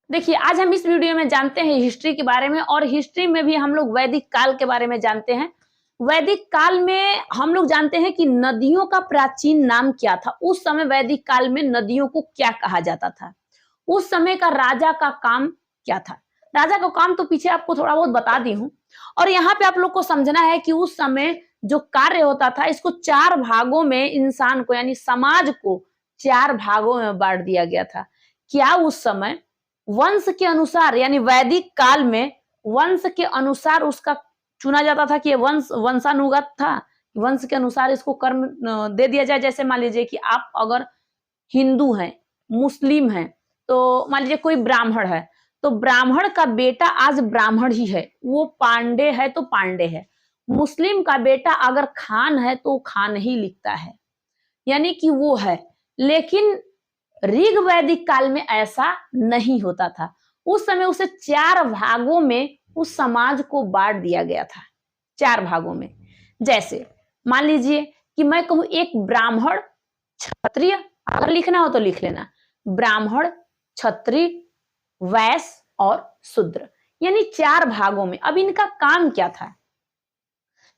देखिए, आज हम इस वीडियो में जानते हैं हिस्ट्री के बारे में और हिस्ट्री में भी हम लोग वैदिक काल के बारे में जानते हैं। वैदिक काल में हम लोग जानते हैं कि नदियों का प्राचीन नाम क्या था। उस समय वैदिक काल में नदियों को क्या कहा जाता था। उस समय का राजा का काम क्या था। राजा का काम तो पीछे आपको थोड़ा बहुत बता दी हूँ। और यहाँ पे आप लोग को समझना है कि उस समय जो कार्य होता था, इसको 4 भागों में इंसान को यानी समाज को 4 भागों में बांट दिया गया था। क्या उस समय वंश के अनुसार यानी वैदिक काल में वंश के अनुसार उसका चुना जाता था कि ये वंशानुगत था। वंश के अनुसार इसको कर्म दे दिया जाए। जैसे मान लीजिए कि आप अगर हिंदू हैं, मुस्लिम हैं, तो मान लीजिए कोई ब्राह्मण है, तो ब्राह्मण का बेटा आज ब्राह्मण ही है, वो पांडे है तो पांडे है। मुस्लिम का बेटा अगर खान है तो खान ही लिखता है, यानी कि वो है। लेकिन ऋग वैदिक काल में ऐसा नहीं होता था। उस समय उसे 4 भागों में उस समाज को बांट दिया गया था, 4 भागों में। जैसे मान लीजिए कि मैं कहूं एक ब्राह्मण, क्षत्रिय, अगर लिखना हो तो लिख लेना, ब्राह्मण, क्षत्रिय, वैश्य और शूद्र, यानी 4 भागों में। अब इनका काम क्या था?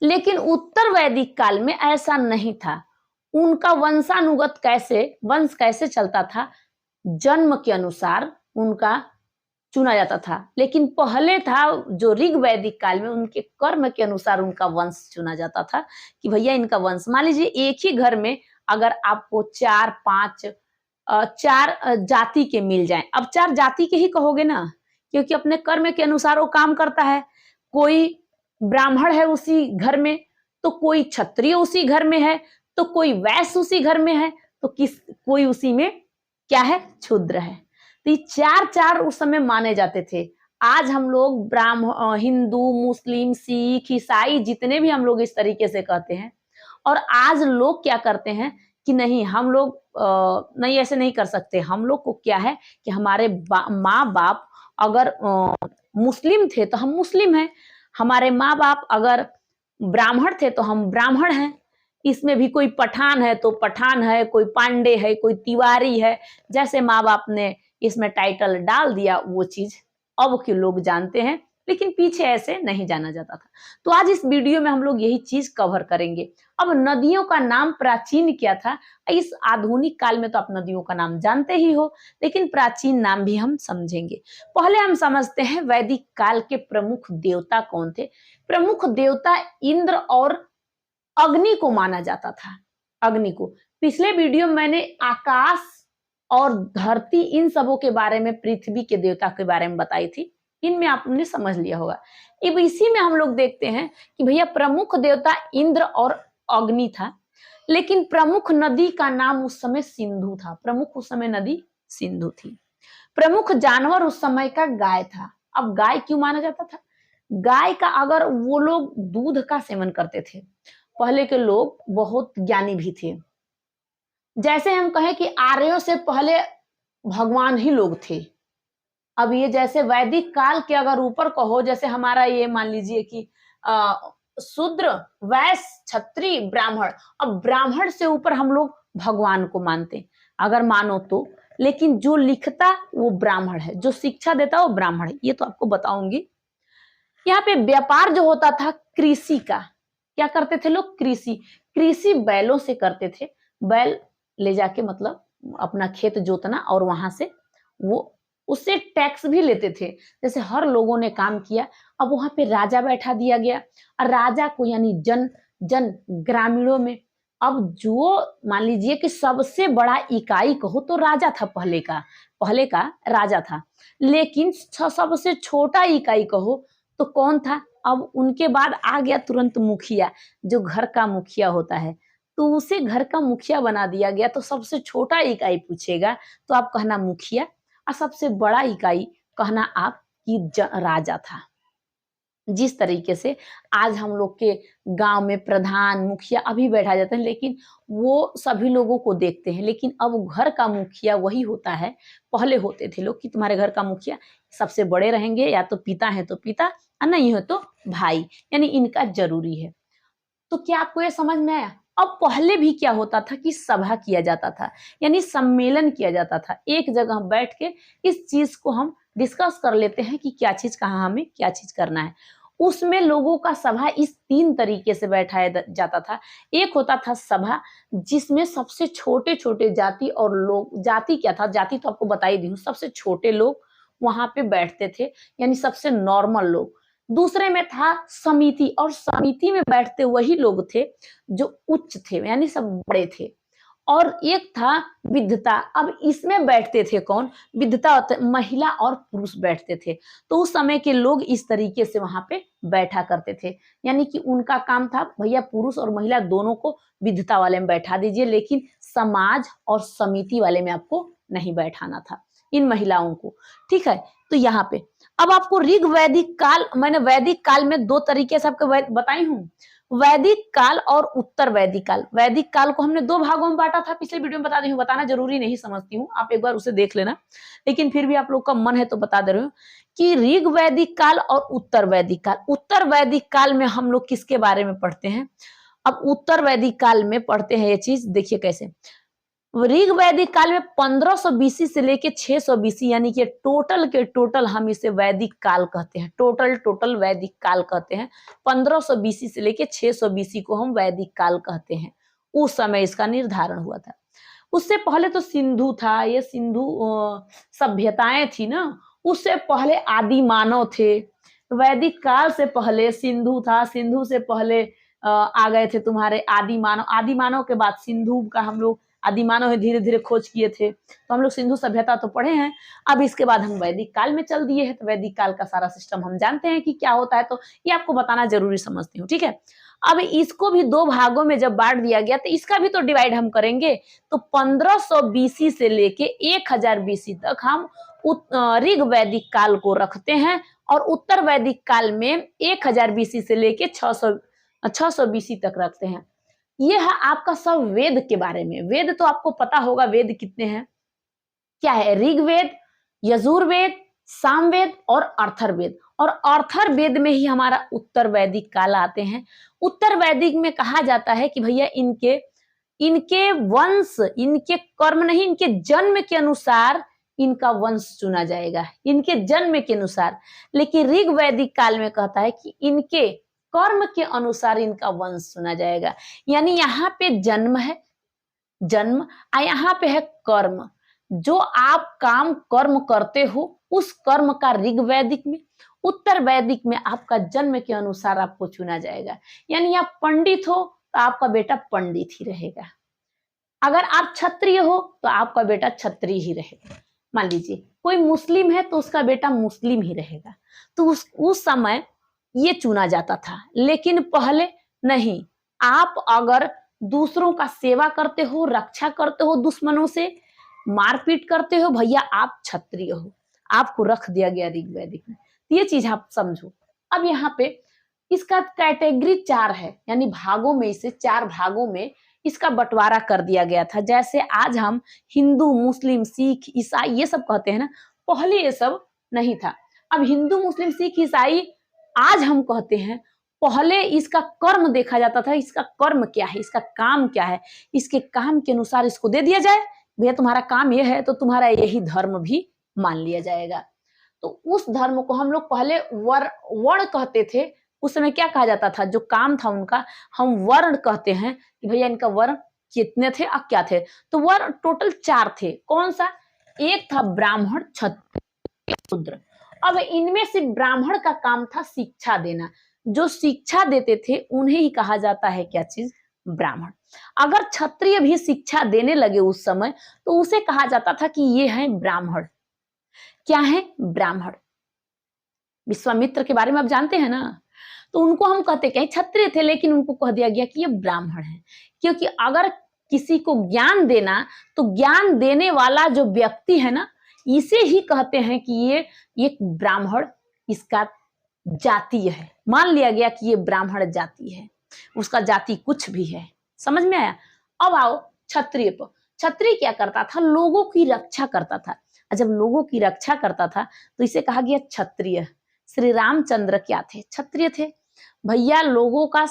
लेकिन उत्तर वैदिक काल में ऐसा नहीं था। उनका वंशानुगत वंश कैसे चलता था, जन्म के अनुसार उनका चुना जाता था। लेकिन पहले था जो ऋग वैदिक काल में, उनके कर्म के अनुसार उनका वंश चुना जाता था कि भैया इनका वंश। मान लीजिए एक ही घर में अगर आपको 4 जाति के मिल जाएं, अब 4 जाति के ही कहोगे ना, क्योंकि अपने कर्म के अनुसार वो काम करता है। कोई ब्राह्मण है उसी घर में, तो कोई क्षत्रिय उसी घर में है, तो कोई वैश्य उसी घर में है, तो कोई उसी में क्या है, शूद्र है। तो ये 4 उस समय माने जाते थे। आज हम लोग हिंदू, मुस्लिम, सिख, ईसाई, जितने भी हम लोग इस तरीके से कहते हैं। और आज लोग क्या करते हैं कि नहीं, हम लोग नहीं, ऐसे नहीं कर सकते। हम लोग को क्या है कि हमारे माँ बाप अगर मुस्लिम थे तो हम मुस्लिम हैं, हमारे माँ बाप अगर ब्राह्मण थे तो हम ब्राह्मण हैं। इसमें भी कोई पठान है तो पठान है, कोई पांडे है, कोई तिवारी है। जैसे माँ बाप ने इसमें टाइटल डाल दिया, वो चीज अब के लोग जानते हैं, लेकिन पीछे ऐसे नहीं जाना जाता था। तो आज इस वीडियो में हम लोग यही चीज कवर करेंगे। अब नदियों का नाम प्राचीन क्या था, इस आधुनिक काल में तो आप नदियों का नाम जानते ही हो, लेकिन प्राचीन नाम भी हम समझेंगे। पहले हम समझते हैं वैदिक काल के प्रमुख देवता कौन थे। प्रमुख देवता इंद्र और अग्नि को माना जाता था। अग्नि को पिछले वीडियो में मैंने आकाश और धरती, इन सबों के बारे में, पृथ्वी के देवता के बारे में बताई थी। इनमें आपने समझ लिया होगा। अब इसी में हम लोग देखते हैं कि भैया प्रमुख देवता इंद्र और अग्नि था, लेकिन प्रमुख नदी का नाम उस समय सिंधु था। प्रमुख उस समय नदी सिंधु थी। प्रमुख जानवर उस समय का गाय था। अब गाय क्यों माना जाता था? गाय का अगर वो लोग दूध का सेवन करते थे। पहले के लोग बहुत ज्ञानी भी थे। जैसे हम कहें कि आर्यों से पहले भगवान ही लोग थे। अब ये जैसे वैदिक काल के अगर ऊपर कहो, जैसे हमारा ये मान लीजिए कि शूद्र, वैश्य, क्षत्रिय, ब्राह्मण। अब ब्राह्मण से ऊपर हम लोग भगवान को मानते, अगर मानो तो। लेकिन जो लिखता वो ब्राह्मण है, जो शिक्षा देता वो ब्राह्मण है, ये तो आपको बताऊंगी। यहाँ पे व्यापार जो होता था कृषि का, क्या करते थे लोग? कृषि बैलों से करते थे। बैल ले जाके मतलब अपना खेत जोतना और वहां से वो उससे टैक्स भी लेते थे। जैसे हर लोगों ने काम किया। अब वहां पे राजा बैठा दिया गया, और राजा को यानी जन ग्रामीणों में, अब जो मान लीजिए कि सबसे बड़ा इकाई कहो तो राजा था। पहले का राजा था। लेकिन सबसे छोटा इकाई कहो तो कौन था? अब उनके बाद आ गया तुरंत मुखिया, जो घर का मुखिया होता है, तो उसे घर का मुखिया बना दिया गया। तो सबसे छोटा इकाई पूछेगा तो आप कहना मुखिया, और सबसे बड़ा इकाई कहना आप कि राजा था। जिस तरीके से आज हम लोग के गांव में प्रधान, मुखिया अभी बैठा जाता है, लेकिन वो सभी लोगों को देखते हैं। लेकिन अब घर का मुखिया वही होता है। पहले होते थे लोग कि तुम्हारे घर का मुखिया सबसे बड़े रहेंगे, या तो पिता है तो पिता, और नहीं हो तो भाई, यानी इनका जरूरी है। तो क्या आपको ये समझ में आया? अब पहले भी क्या होता था कि सभा किया जाता था, यानी सम्मेलन किया जाता था। एक जगह बैठ के इस चीज को हम डिस्कस कर लेते हैं कि क्या चीज कहाँ हमें क्या चीज करना है। उसमें लोगों का सभा इस 3 तरीके से बैठाया जाता था। एक होता था सभा जिसमें सबसे छोटे छोटे जाति और लोग, जाति क्या था, जाति तो आपको बता ही दी हूँ, सबसे छोटे लोग वहां पे बैठते थे, यानी सबसे नॉर्मल लोग। दूसरे में था समिति, और समिति में बैठते वही लोग थे जो उच्च थे, यानी सब बड़े थे। और एक था विधता। अब इसमें बैठते थे कौन, विधता महिला और पुरुष बैठते थे। तो उस समय के लोग इस तरीके से वहां पे बैठा करते थे, यानी कि उनका काम था भैया पुरुष और महिला दोनों को विधता वाले में बैठा दीजिए, लेकिन समाज और समिति वाले में आपको नहीं बैठाना था इन महिलाओं को। ठीक है, तो यहाँ पे अब आपको ऋग वैदिक काल, मैंने वैदिक काल में 2 तरीके से आपको बताई हूँ, वैदिक काल और उत्तर वैदिक काल। वैदिक काल को हमने 2 भागों में बांटा था, पिछले वीडियो में बता दी हूँ, बताना जरूरी नहीं समझती हूँ, आप एक बार उसे देख लेना, लेकिन फिर भी आप लोग का मन है तो बता दे रही हूँ कि ऋग वैदिक काल और उत्तर वैदिक काल। उत्तर वैदिक काल में हम लोग किसके बारे में पढ़ते हैं, अब उत्तर वैदिक काल में पढ़ते हैं ये चीज, देखिए कैसे। ऋग वैदिक काल में 1500 बीसी से लेके 600 बीसी, यानी कि टोटल के टोटल हम इसे वैदिक काल कहते हैं, टोटल वैदिक काल कहते हैं। 1500 बीसी से लेके 600 बीसी को हम वैदिक काल कहते हैं, उस समय इसका निर्धारण हुआ था। उससे पहले तो सिंधु था, ये सिंधु सभ्यताएं थी ना, उससे पहले आदि मानव थे। वैदिक काल से पहले सिंधु था, सिंधु से पहले आ गए थे तुम्हारे आदि मानव, आदि मानव के बाद सिंधु का हम लोग आदि मानव धीरे धीरे खोज किए थे, तो हम लोग सिंधु सभ्यता तो पढ़े हैं। अब इसके बाद हम वैदिक काल में चल दिए हैं, तो वैदिक काल का सारा सिस्टम हम जानते हैं कि क्या होता है, तो ये आपको बताना जरूरी समझती हूँ। ठीक है, अब इसको भी 2 भागों में जब बांट दिया गया, तो इसका भी तो डिवाइड हम करेंगे। तो 1500 बीसी से लेके 1000 बीसी तक हम ऋग वैदिक काल को रखते हैं, और उत्तर वैदिक काल में 1000 बीसी से लेके 600 बीसी तक रखते हैं। ये है आपका सब वेद के बारे में। वेद तो आपको पता होगा, वेद कितने हैं, क्या है, ऋग्वेद, यजुर्वेद, सामवेद और अर्थर्वेद। और अर्थर्वेद में ही हमारा उत्तर वैदिक काल आते हैं। उत्तर वैदिक में कहा जाता है कि भैया इनके वंश, इनके कर्म नहीं, इनके जन्म के अनुसार इनका वंश चुना जाएगा, इनके जन्म के अनुसार। लेकिन ऋग वैदिक काल में कहता है कि इनके कर्म के अनुसार इनका वंश चुना जाएगा। यानी यहाँ पे जन्म है, जन्म, यहाँ पे है कर्म। जो आप काम कर्म करते हो उस कर्म का ऋग वैदिक में, उत्तर वैदिक में आपका जन्म के अनुसार आपको चुना जाएगा। यानी आप पंडित हो तो आपका बेटा पंडित ही रहेगा, अगर आप क्षत्रिय हो तो आपका बेटा क्षत्रिय ही रहेगा। मान लीजिए कोई मुस्लिम है तो उसका बेटा मुस्लिम ही रहेगा। तो उस समय ये चुना जाता था, लेकिन पहले नहीं। आप अगर दूसरों का सेवा करते हो, रक्षा करते हो, दुश्मनों से मारपीट करते हो, भैया आप क्षत्रिय हो, आपको रख दिया गया ऋग वैदिक में। ये चीज आप समझो। अब यहाँ पे इसका कैटेगरी 4 है, यानी भागों में, इसे 4 भागों में इसका बंटवारा कर दिया गया था। जैसे आज हम हिंदू, मुस्लिम, सिख, ईसाई ये सब कहते हैं ना, पहले ये सब नहीं था। अब हिंदू, मुस्लिम, सिख, ईसाई आज हम कहते हैं, पहले इसका कर्म देखा जाता था, इसका कर्म क्या है, इसका काम क्या है, इसके काम के अनुसार इसको दे दिया जाए, भैया तुम्हारा काम ये है तो तुम्हारा यही धर्म भी मान लिया जाएगा। तो उस धर्म को हम लोग पहले वर्ण कहते थे। उस समय क्या कहा जाता था, जो काम था उनका हम वर्ण कहते हैं कि भैया इनका वर्ण कितने थे और क्या थे। तो वर्ण टोटल 4 थे। कौन सा, एक था ब्राह्मण, क्षत्रिय, शूद्र। अब इनमें से ब्राह्मण का काम था शिक्षा देना, जो शिक्षा देते थे उन्हें ही कहा जाता है क्या चीज, ब्राह्मण। अगर क्षत्रिय भी शिक्षा देने लगे उस समय तो उसे कहा जाता था कि ये है ब्राह्मण। क्या है, ब्राह्मण। विश्वामित्र के बारे में आप जानते हैं ना, तो उनको हम कहते क्या, क्षत्रिय थे लेकिन उनको कह दिया गया कि ये ब्राह्मण है। क्योंकि अगर किसी को ज्ञान देना, तो ज्ञान देने वाला जो व्यक्ति है ना, इसे ही कहते हैं कि ये एक ब्राह्मण, इसका जातीय है। मान लिया गया कि ये ब्राह्मण जाति है, उसका जाति कुछ भी है। समझ में आया। अब आओ क्षत्रिय पर। क्षत्रिय क्या करता था, लोगों की रक्षा करता था। जब लोगों की रक्षा करता था तो इसे कहा गया क्षत्रिय। श्री रामचंद्र क्या थे, क्षत्रिय थे। भैया लोगों का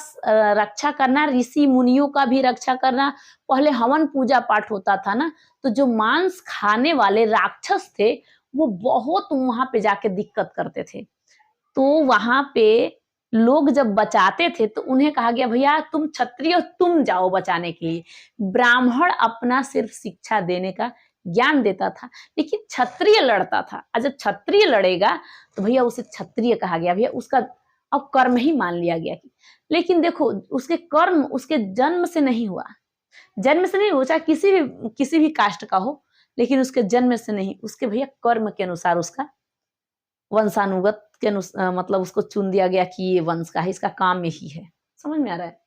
रक्षा करना, ऋषि मुनियों का भी रक्षा करना। पहले हवन पूजा पाठ होता था ना, तो जो मांस खाने वाले राक्षस थे वो बहुत वहां पे जाके दिक्कत करते थे। तो वहां पे लोग जब बचाते थे तो उन्हें कहा गया भैया तुम क्षत्रिय हो, तुम जाओ बचाने के लिए। ब्राह्मण अपना सिर्फ शिक्षा देने का ज्ञान देता था, लेकिन क्षत्रिय लड़ता था। और जब क्षत्रिय लड़ेगा तो भैया उसे क्षत्रिय कहा गया, भैया उसका अब कर्म ही मान लिया गया। लेकिन देखो उसके कर्म उसके जन्म से नहीं हुआ, जन्म से नहीं हो, चाहे किसी भी कास्ट का हो, लेकिन उसके जन्म से नहीं, उसके भैया कर्म के अनुसार उसका वंशानुगत के अनुसार मतलब उसको चुन दिया गया कि ये वंश का है, इसका काम यही है। समझ में आ रहा है?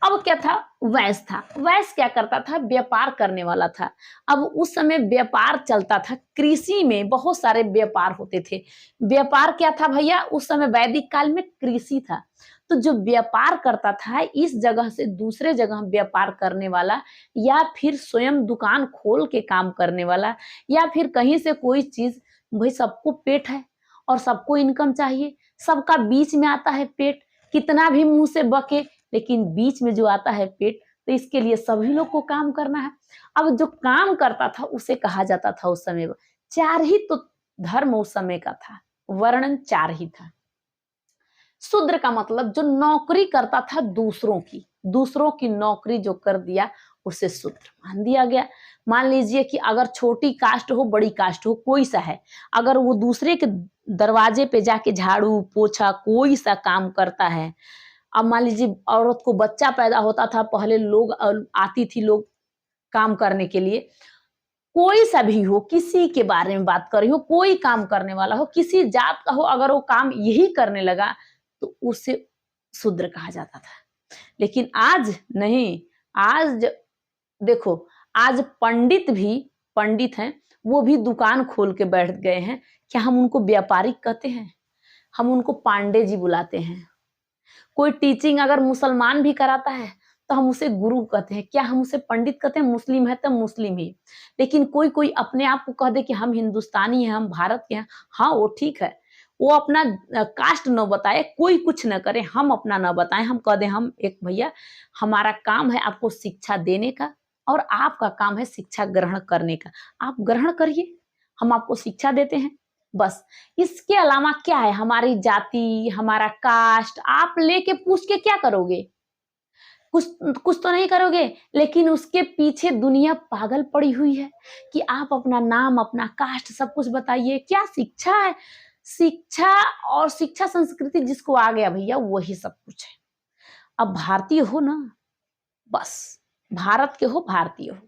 अब क्या था, वैश्य था। वैश्य क्या करता था, व्यापार करने वाला था। अब उस समय व्यापार चलता था, कृषि में बहुत सारे व्यापार होते थे। व्यापार क्या था भैया, उस समय वैदिक काल में कृषि था। तो जो व्यापार करता था, इस जगह से दूसरे जगह व्यापार करने वाला, या फिर स्वयं दुकान खोल के काम करने वाला, या फिर कहीं से कोई चीज, भाई सबको पेट है और सबको इनकम चाहिए, सबका बीच में आता है पेट, कितना भी मुंह से बके, लेकिन बीच में जो आता है पेट, तो इसके लिए सभी लोग को काम करना है। अब जो काम करता था उसे कहा जाता था उस समय, चार ही तो धर्म उस समय का था, वर्णन चार ही था। शूद्र का मतलब जो नौकरी करता था दूसरों की नौकरी जो कर दिया उसे शूद्र मान दिया गया। मान लीजिए कि अगर छोटी कास्ट हो बड़ी कास्ट हो कोई सा है, अगर वो दूसरे के दरवाजे पे जाके झाड़ू पोछा कोई सा काम करता है, अब मान लीजिए औरत को बच्चा पैदा होता था, पहले लोग आती थी लोग काम करने के लिए, कोई सा भी हो, किसी के बारे में बात कर रही हो, कोई काम करने वाला हो, किसी जात का हो, अगर वो काम यही करने लगा तो उसे शूद्र कहा जाता था। लेकिन आज नहीं, आज देखो, आज पंडित हैं, वो भी दुकान खोल के बैठ गए हैं। क्या हम उनको व्यापारिक कहते हैं? हम उनको पांडे जी बुलाते हैं। कोई टीचिंग अगर मुसलमान भी कराता है तो हम उसे गुरु कहते हैं। क्या हम उसे पंडित कहते हैं? मुस्लिम है तो मुस्लिम ही। लेकिन कोई कोई अपने आप को कह दे कि हम हिंदुस्तानी हैं, हम भारत के हैं, हाँ वो ठीक है, वो अपना कास्ट न बताए, कोई कुछ न करे, हम अपना न बताएं, हम कह दें हम एक भैया हमारा काम है आपको शिक्षा देने का और आपका काम है शिक्षा ग्रहण करने का, आप ग्रहण करिए, हम आपको शिक्षा देते हैं, बस। इसके अलावा क्या है, हमारी जाति हमारा कास्ट आप लेके पूछ के क्या करोगे? कुछ कुछ तो नहीं करोगे। लेकिन उसके पीछे दुनिया पागल पड़ी हुई है कि आप अपना नाम अपना कास्ट सब कुछ बताइए। क्या शिक्षा है? शिक्षा और शिक्षा संस्कृति जिसको आ गया भैया वही सब कुछ है। अब भारतीय हो ना, बस भारत के हो, भारतीय हो,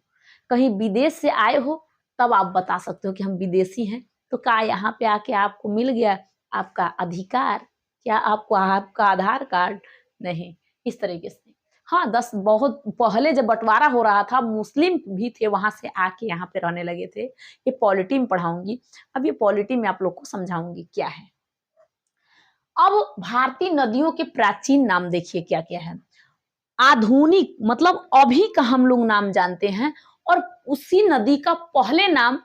कहीं विदेश से आए हो तब आप बता सकते हो कि हम विदेशी हैं। तो क्या यहाँ पे आके आपको मिल गया आपका अधिकार? क्या आपको आपका आधार कार्ड? नहीं, इस तरीके से। हाँ, बहुत पहले जब बंटवारा हो रहा था, मुस्लिम भी थे वहां से आके यहाँ पे रहने लगे थे। ये पॉलिटी में पढ़ाऊंगी, अब ये पॉलिटी में आप लोग को समझाऊंगी क्या है। अब भारतीय नदियों के प्राचीन नाम देखिए क्या क्या है। आधुनिक मतलब अभी का हम लोग नाम जानते हैं, और उसी नदी का पहले नाम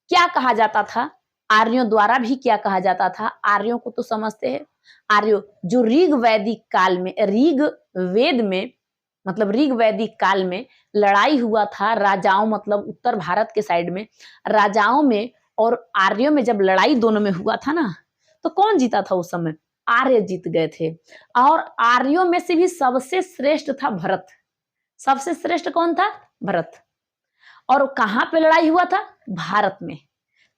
क्या कहा जाता था, आर्यों द्वारा भी क्या कहा जाता था। आर्यों को तो समझते हैं, आर्यों जो ऋग वैदिक काल में, ऋग वेद में मतलब ऋग वैदिक काल में लड़ाई हुआ था राजाओं, मतलब उत्तर भारत के साइड में राजाओं में और आर्यों में जब लड़ाई दोनों में हुआ था ना, तो कौन जीता था उस समय? आर्य जीत गए थे। और आर्यों में से भी सबसे श्रेष्ठ था भरत। सबसे श्रेष्ठ कौन था? भरत। और कहां पे लड़ाई हुआ था? भारत में।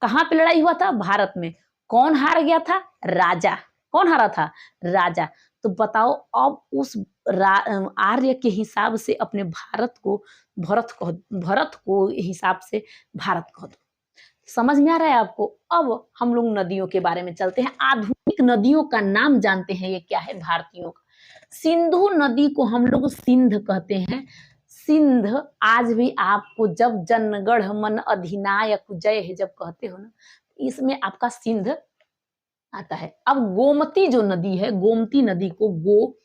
कहां पे लड़ाई हुआ था? भारत में। कौन हार गया था? राजा। कौन हारा था? राजा। तो बताओ, अब उस आर्य के हिसाब से अपने भरत को हिसाब से भारत कह दो। समझ में आ रहा है आपको? अब हम लोग नदियों के बारे में चलते हैं। आधुनिक नदियों का नाम जानते हैं, ये क्या है भारतीयों का? सिंधु नदी को हम लोग सिंध कहते हैं। सिंध आज भी आपको जब जनगण मन अधिनायक जय है जब कहते हो ना, इसमें आपका सिंध आता है। अब गोमती जो नदी है, गोमती नदी को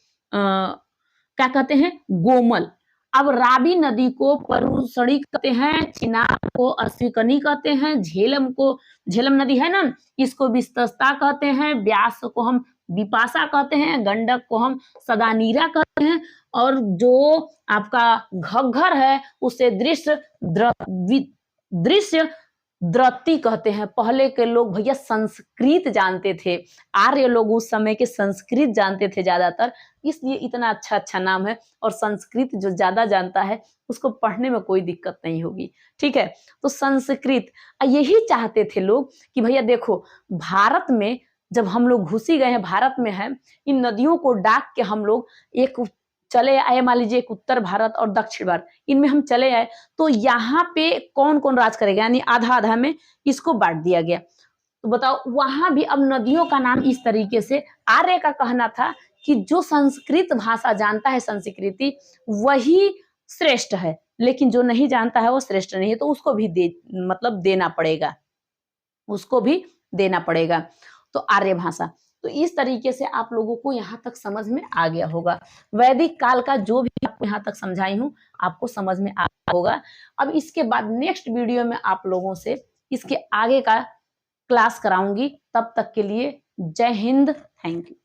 क्या कहते हैं? गोमल। अब रावी नदी को परुसड़ी कहते हैं, चिनाब को अश्विकनी कहते हैं, झेलम नदी है ना, इसको विस्तस्ता कहते हैं, ब्यास को हम विपाशा कहते हैं, गंडक को हम सदानीरा कहते हैं, और जो आपका घग्घर है उसे दृश्य द्रति कहते हैं। पहले के लोग भैया संस्कृत जानते थे, आर्य लोग उस समय के संस्कृत जानते थे ज्यादातर, इसलिए इतना अच्छा अच्छा नाम है। और संस्कृत जो ज्यादा जानता है उसको पढ़ने में कोई दिक्कत नहीं होगी, ठीक है। तो संस्कृत, यही चाहते थे लोग कि भैया देखो भारत में जब हम लोग घुसी गए हैं, भारत में है, इन नदियों को डाक के हम लोग एक चले आए, मान लीजिए एक उत्तर भारत और दक्षिण भारत, इनमें हम चले आए, तो यहाँ पे कौन कौन राज करेगा, यानी आधा आधा में इसको बांट दिया गया। तो बताओ वहां भी अब नदियों का नाम इस तरीके से, आर्य का कहना था कि जो संस्कृत भाषा जानता है, संस्कृति, वही श्रेष्ठ है, लेकिन जो नहीं जानता है वो श्रेष्ठ नहीं है, तो उसको भी मतलब देना पड़ेगा, उसको भी देना पड़ेगा। तो आर्य भाषा, तो इस तरीके से आप लोगों को यहाँ तक समझ में आ गया होगा। वैदिक काल का जो भी आपको यहाँ तक समझाई हूँ आपको समझ में आ होगा। अब इसके बाद नेक्स्ट वीडियो में आप लोगों से इसके आगे का क्लास कराऊंगी। तब तक के लिए जय हिंद, थैंक यू।